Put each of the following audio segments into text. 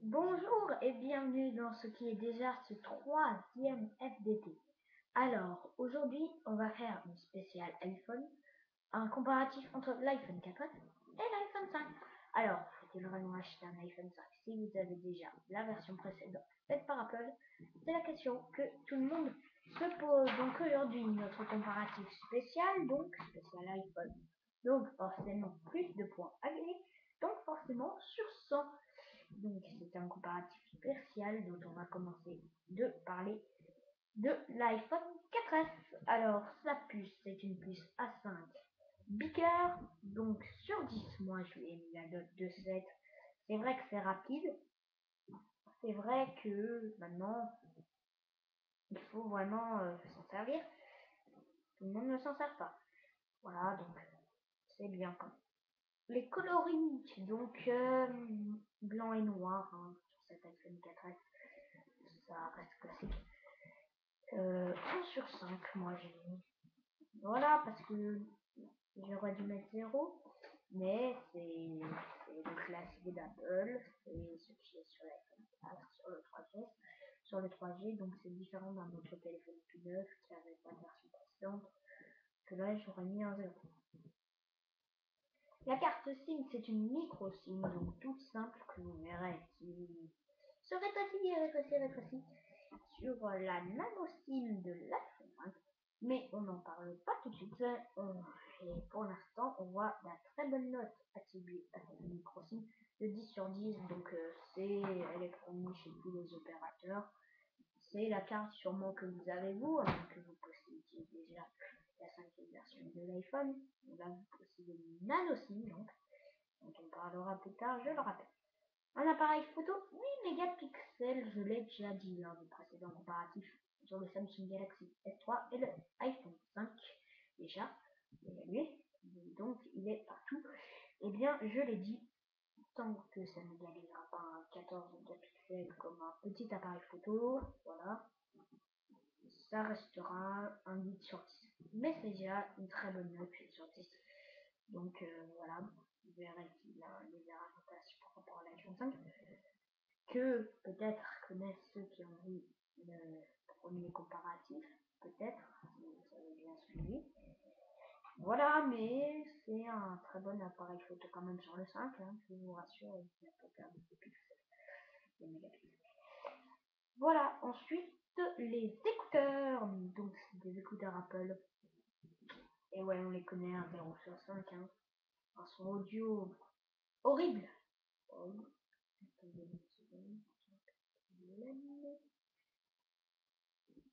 Bonjour et bienvenue dans ce qui est déjà ce troisième FDT. Alors, aujourd'hui, on va faire une spéciale iPhone, un comparatif entre l'iPhone 4S et l'iPhone 5. Alors, faut-il vraiment acheter un iPhone 5 si vous avez déjà la version précédente faite par Apple? C'est la question que tout le monde se pose. Donc aujourd'hui, notre comparatif spécial, donc spécial iPhone. Donc forcément plus de points à gagner, donc forcément sur 100. Donc c'est un comparatif spécial dont on va commencer de parler de l'iPhone 4S. Alors sa puce, c'est une puce A5 Bicker, donc sur 10, moi je lui ai mis la note de 7. C'est vrai que c'est rapide, c'est vrai que maintenant il faut vraiment s'en servir. Tout le monde ne s'en sert pas. Voilà, donc c'est bien quand même. Les coloris, donc blanc et noir sur cet iPhone 4S, ça reste classique. 1 sur 5, moi j'ai mis. Voilà, parce que j'aurais dû mettre 0, mais c'est le classique d'Apple, c'est ce qui est sur l'iPhone 4, sur le 3GS. Sur le 3G, donc c'est différent d'un autre téléphone tout neuf qui avait pas de version précédente, que là j'aurais mis un 0. La carte SIM, c'est une micro SIM, donc toute simple que vous verrez qui se rétrécit sur la nano SIM de l'iPhone 5. Mais on n'en parle pas tout de suite. Et pour l'instant, on voit la très bonne note attribuée à cette micro SIM de 10 sur 10. Donc elle est fournie chez tous les opérateurs. C'est la carte sûrement que vous avez vous, que vous possédez déjà la 5e version de l'iPhone. Là, vous possédez une nano SIM, donc, dont on parlera plus tard, je le rappelle. Un appareil photo 8 mégapixels, je l'ai déjà dit lors du précédent comparatif sur le Samsung Galaxy S3 et le iPhone 5 déjà, lui, donc il est partout. Et bien, je l'ai dit, tant que ça ne gagnera pas un 14 mégapixels comme un petit appareil photo, voilà, ça restera un 8 sur 10. Mais c'est déjà une très bonne note, 8 sur 10. Donc voilà, vous verrez qu'il a des avantages par rapport à l'iPhone 5 que peut-être connaissent ceux qui ont vu le premier comparatif, peut-être, si vous avez bien suivi. Voilà, mais c'est un très bon appareil photo quand même sur le 5, je vous rassure, il n'a pas perdu de pixels, des mégapixels. Voilà, ensuite les écouteurs, donc c'est des écouteurs Apple. Et ouais, on les connaît, un 0 sur 5, un son audio horrible.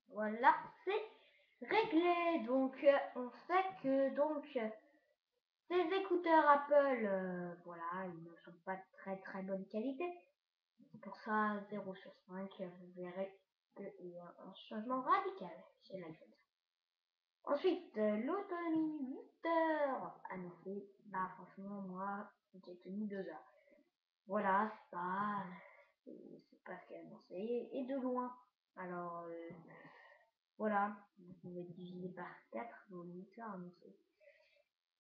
Voilà, c'est réglé. Donc on sait que donc ces écouteurs Apple, voilà, ils ne sont pas de très très bonne qualité. C'est pour ça 0 sur 5, vous verrez qu'il y a un changement radical chez l'iPhone. Ensuite, l'autonomie 8 heures annoncée. Bah franchement moi j'ai tenu 2 heures. Voilà, c'est pas ce qu'elle a annoncé. Et de loin. Alors voilà, vous pouvez diviser par 4 vos 8 heures annoncées.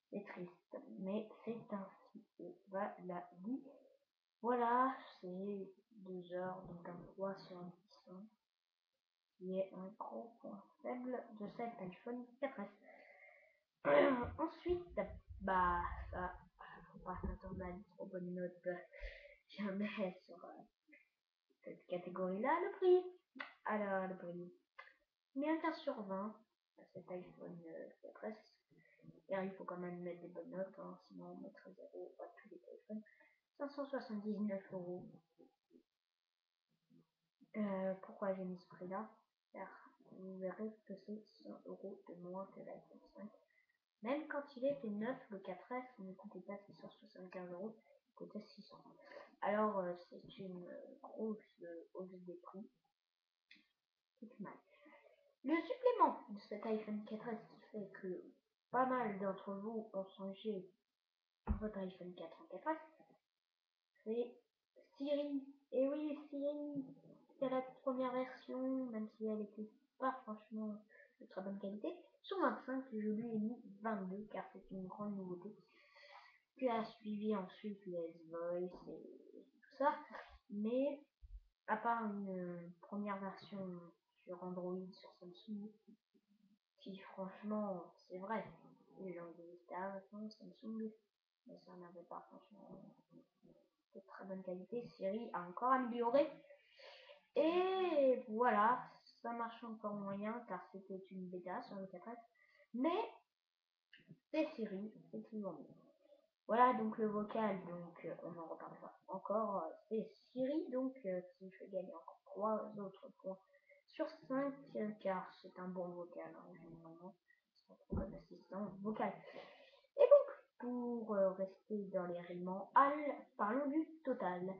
C'est triste, mais c'est ainsi. Et voilà, dit. Voilà, c'est 2 heures, donc un 3 sur 10, qui est un gros point faible de cet iPhone 4S. Ensuite, bah, ça, faut pas s'attendre à une trop bonne note jamais sur cette catégorie-là. Le prix, alors le prix, mais un 15 sur 20 à cet iPhone 4S. Et il faut quand même mettre des bonnes notes, sinon on mettrait 0 à tous les téléphones. 579 €. Pourquoi j'ai mis ce prix-là? Car vous verrez que c'est 100 € de moins que l'iPhone 5. Même quand il était neuf, le 4S ne coûtait pas 675 €, il coûtait 600. Alors c'est une grosse hausse des prix. C'est mal. Le supplément de cet iPhone 4S qui fait que pas mal d'entre vous ont changé votre iPhone 4 en 4S, c'est Siri. Et oui, Siri, c'est la première version, même si elle était pas franchement de très bonne qualité. Sur 25, je lui ai mis 22 car c'est une grande nouveauté. Puis a suivi ensuite les Voice et tout ça. mais à part une première version sur Android, sur Samsung, qui franchement, c'est vrai, ils ont des installations Samsung, mais ça n'avait pas franchement de très bonne qualité. Siri a encore amélioré. Et voilà, ça marche encore moyen car c'était une bêta sur le 4S. Mais c'est Siri, c'est toujours mieux. Voilà donc le vocal, donc on en reparlera encore. C'est Siri, donc qui fait gagner encore 3 autres points sur 5 car c'est un bon vocal, hein, généralement. C'est un bon assistant vocal. Et donc, pour rester dans les rimes parlons du total.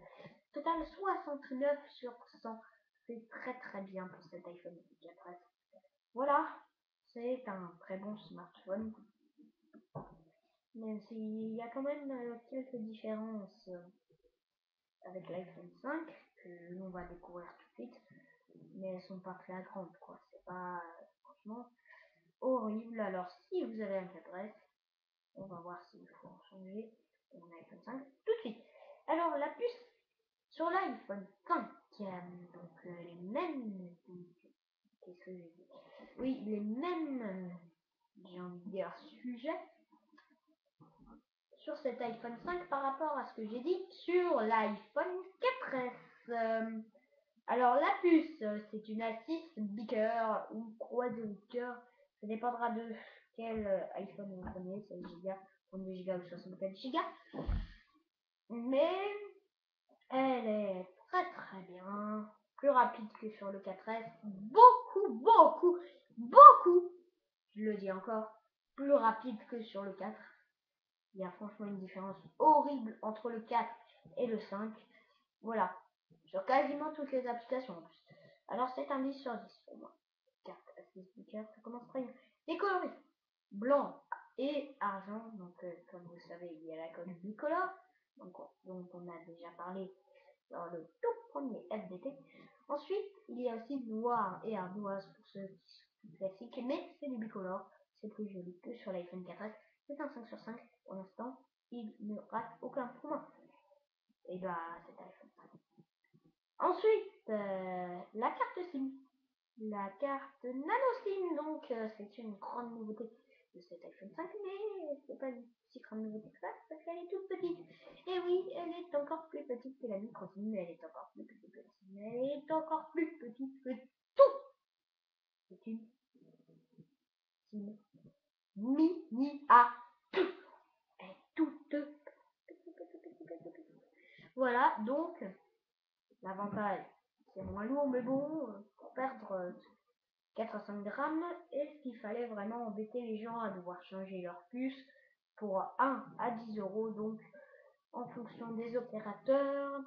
Total 69 sur 100. C'est très très bien pour cet iPhone 4S. Voilà, c'est un très bon smartphone. Même s'il y a quand même quelques différences avec l'iPhone 5 que l'on va découvrir tout de suite, mais elles sont pas flagrantes quoi. C'est pas franchement horrible. Alors si vous avez un 4S, on va voir s'il faut en changer mon iPhone 5 tout de suite. Alors la puce sur l'iPhone 5, donc les mêmes, qu'est-ce que j'ai dit? Oui, les mêmes, j'ai envie de dire, sujets sur cet iPhone 5 par rapport à ce que j'ai dit sur l'iPhone 4S. Alors la puce, c'est une A6 Beaker ou croisée Beaker, ça dépendra de quel iPhone vous prenez, 16 Go, 32 Go ou 64 Go. Mais elle est très très bien, plus rapide que sur le 4S, beaucoup, je le dis encore, plus rapide que sur le 4. Il y a franchement une différence horrible entre le 4 et le 5. Voilà, sur quasiment toutes les applications en plus. Alors c'est un 10 sur 10 pour moi. Carte A6 ça commence très bien. Les coloris, blanc et argent, donc comme vous savez, il y a la coque bicolore, donc on a déjà parlé dans le tout premier FDT. Ensuite, il y a aussi noir et ardoise pour ceux qui sont classiques, mais c'est du bicolore, c'est plus joli que sur l'iPhone 4S. C'est un 5 sur 5 pour l'instant, il ne rate aucun point. Et bah, c'est iPhone 5. Ensuite, la carte SIM. La carte nano SIM, donc c'est une grande nouveauté de cet iPhone 5, mais c'est pas une si grande nouveauté que ça, parce qu'elle est toute petite. Et oui, elle est encore plus petite que la micro SIM, elle est encore plus petite que la SIM, elle est encore plus petite que tout. C'est une SIM mini à tout. Elle est toute petite. Voilà, donc l'avantage, c'est moins lourd, mais bon, pour perdre 4 à 5 grammes, est-ce qu'il fallait vraiment embêter les gens à devoir changer leur puce pour 1 à 10 euros, donc en fonction des opérateurs.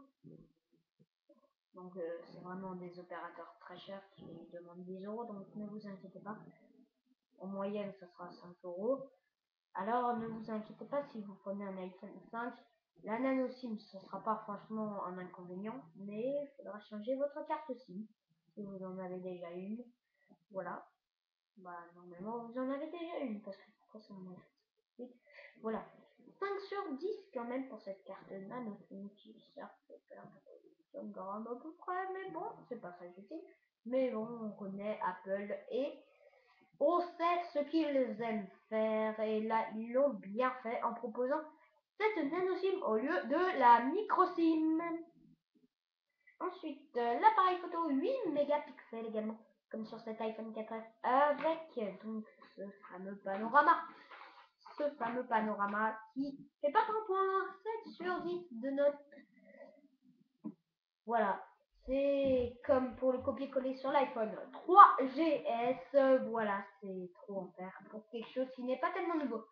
Donc c'est vraiment des opérateurs très chers qui demandent 10 euros, donc ne vous inquiétez pas. En moyenne, ça sera 5 euros. Alors ne vous inquiétez pas si vous prenez un iPhone 5. La nano SIM, ce ne sera pas franchement un inconvénient, mais il faudra changer votre carte SIM si vous en avez déjà une. Voilà. Bah normalement vous en avez déjà une parce que pourquoi ça en a. Voilà. 5 sur 10 quand même pour cette carte nano SIM qui certes peut perdre 100 grammes à peu près, mais bon, c'est pas très utile. Mais bon, on connaît Apple et on sait ce qu'ils aiment faire et là ils l'ont bien fait en proposant cette nano SIM au lieu de la micro SIM. Ensuite, l'appareil photo 8 mégapixels également, comme sur cet iPhone 4S, avec donc ce fameux panorama. Ce fameux panorama qui fait pas un point, 7 sur 10 de note. Voilà, c'est comme pour le copier-coller sur l'iPhone 3GS. Voilà, c'est trop en faire pour quelque chose qui n'est pas tellement nouveau.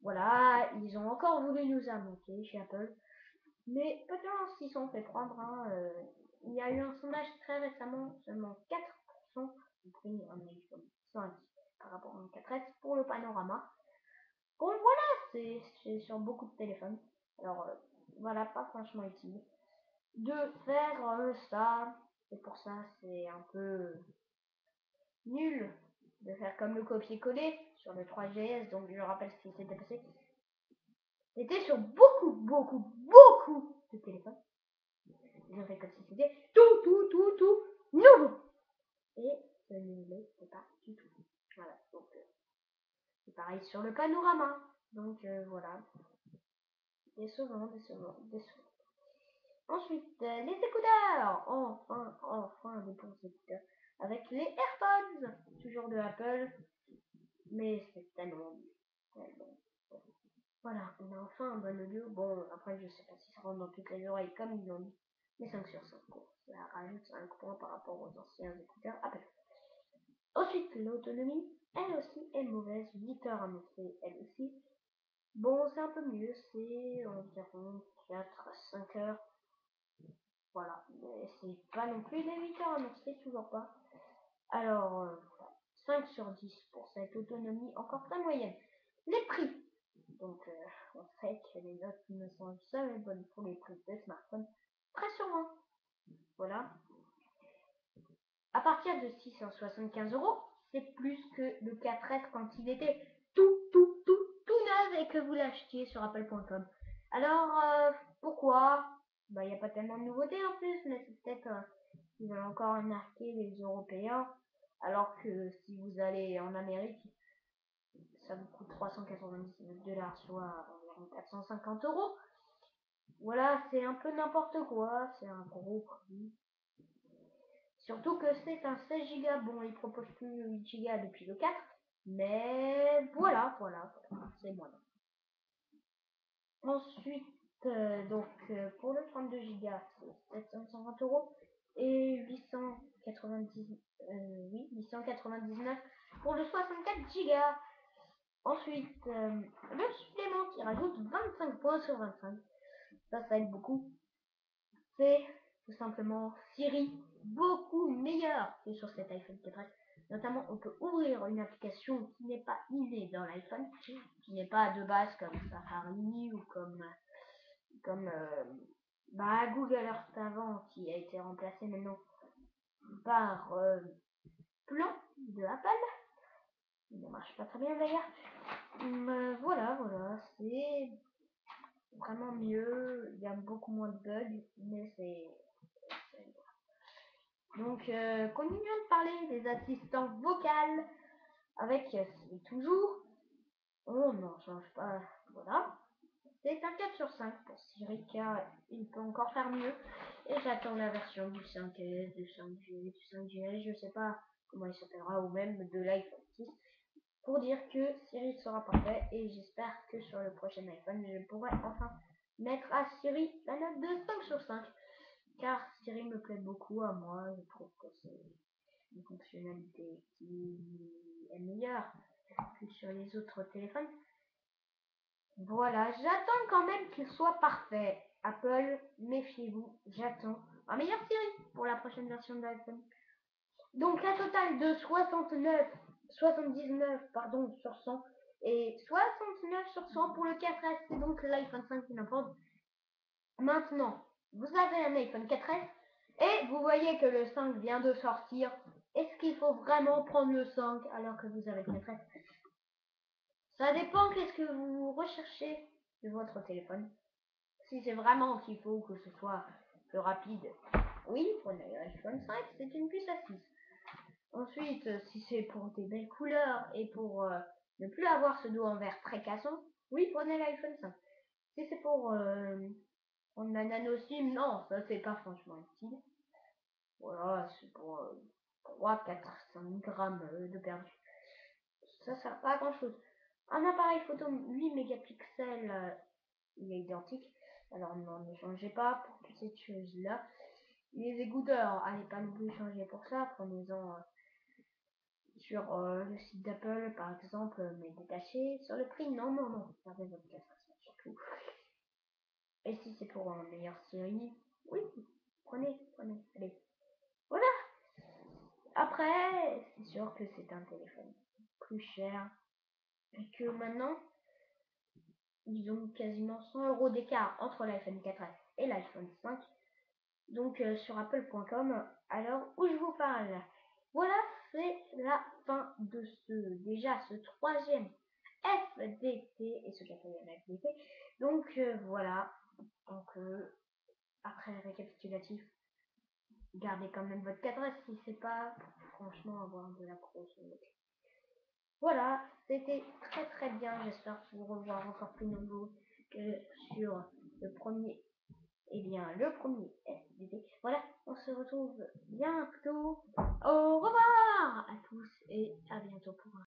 Voilà, ils ont encore voulu nous arnaquer chez Apple. Mais peut-être s'ils sont fait prendre, hein, il y a eu un sondage très récemment, seulement 4% ont pris un iPhone 5 par rapport à un 4S pour le panorama. Bon voilà, c'est sur beaucoup de téléphones. Alors voilà, pas franchement utile de faire ça. Et pour ça, c'est un peu nul de faire comme le copier-coller sur le 3GS. Donc je rappelle ce qui s'était passé. C'était sur beaucoup de téléphones. je fais comme si c'était tout nouveau. Et ce ne l'est pas du tout. Voilà, donc c'est pareil sur le panorama. Donc voilà, décevant. Ensuite, les écouteurs. Enfin des bons écouteurs. Avec les AirPods, toujours de Apple. Mais c'est tellement mieux. Voilà, on a enfin un bon audio. Bon, après, je sais pas si ça rentre dans toutes les oreilles comme ils l'ont dit. Mais 5 sur 5, quoi. Ça rajoute 5 points par rapport aux anciens écouteurs Apple. Ensuite, l'autonomie, elle aussi est mauvaise. 8 heures annoncées, elle aussi. Bon, c'est un peu mieux. C'est environ 4 à 5 heures. Voilà, mais c'est pas non plus les 8 heures annoncées, toujours pas. Alors, 5 sur 10 pour cette autonomie encore très moyenne. Les prix. Donc, on sait que les notes ne sont jamais bonnes pour les prix des smartphones. Très sûrement. Voilà. À partir de 675 €, c'est plus que le 4S quand il était tout neuf et que vous l'achetiez sur apple.com. Alors, pourquoi? Bah, il n'y a pas tellement de nouveautés en plus, mais c'est peut-être qu'ils veulent encore marquer les Européens. Alors que si vous allez en Amérique, ça vous coûte 399 $, soit environ 450 €. Voilà, c'est un peu n'importe quoi, c'est un gros prix. Surtout que c'est un 16 Go. Bon, il propose plus 8 Go depuis le 4, mais voilà, c'est moins. Ensuite, pour le 32 Go, c'est 750 € et 899 pour le 64 Go. Ensuite, le supplément qui rajoute 25 points sur 25, ça aide beaucoup. C'est tout simplement Siri, beaucoup meilleur que sur cet iPhone 4S. Notamment, on peut ouvrir une application qui n'est pas innée dans l'iPhone, qui n'est pas de base comme Safari ou comme Google Earth avant, qui a été remplacé maintenant par Plan de Apple. Il ne marche pas très bien d'ailleurs. Voilà, c'est vraiment mieux. Il y a beaucoup moins de bugs, mais c'est donc, continuons de parler des assistants vocaux avec toujours, on n'en change pas, voilà. C'est un 4 sur 5 pour Siri car il peut encore faire mieux. Et j'attends la version du 5S, du 5G, du 5GS, je sais pas comment il s'appellera, ou même de l'iPhone 6, pour dire que Siri sera parfait. Et j'espère que sur le prochain iPhone, je pourrai enfin mettre à Siri la note de 5 sur 5. Car Siri me plaît beaucoup à moi, je trouve que c'est une fonctionnalité qui est meilleure que sur les autres téléphones. Voilà, j'attends quand même qu'il soit parfait. Apple, méfiez-vous, j'attends un meilleur Siri pour la prochaine version de l'iPhone. Donc la totale de 79 sur 100 et 69 sur 100 pour le 4S, c'est donc l'iPhone 5 qui l'emporte. Maintenant, vous avez un iPhone 4S et vous voyez que le 5 vient de sortir. Est-ce qu'il faut vraiment prendre le 5 alors que vous avez le 4S? Ça dépend qu'est-ce que vous recherchez de votre téléphone. Si c'est vraiment qu'il faut que ce soit plus rapide, oui, prenez l'iPhone 5, c'est une puce à 6. Ensuite, si c'est pour des belles couleurs et pour ne plus avoir ce dos en verre très cassant, oui, prenez l'iPhone 5. Si c'est pour prendre la nano SIM, non, ça c'est pas franchement utile. Voilà, c'est pour 3, 4, 5 grammes de perdu. Ça sert pas à grand chose. Un appareil photo 8 mégapixels, il est identique. Alors ne changez pas pour toutes ces choses-là. Les écouteurs, allez pas non plus changer pour ça. Prenez-en sur le site d'Apple par exemple, mais détachés. Sur le prix, non. Gardez votre casque surtout. Et si c'est pour un meilleur Siri, oui, prenez. Allez, voilà. Après, c'est sûr que c'est un téléphone plus cher et que maintenant, ils ont quasiment 100 € d'écart entre l'iPhone 4S et l'iPhone 5. Donc sur apple.com, alors où je vous parle. Voilà, c'est la fin de ce troisième FDT et ce quatrième FDT. Donc voilà, donc après le récapitulatif, gardez quand même votre adresse si c'est pas franchement avoir de la grosse. Voilà, c'était très bien. J'espère vous revoir encore plus nombreux que sur le premier. Eh bien, le premier SDD. Voilà, on se retrouve bientôt. Au revoir à tous et à bientôt pour un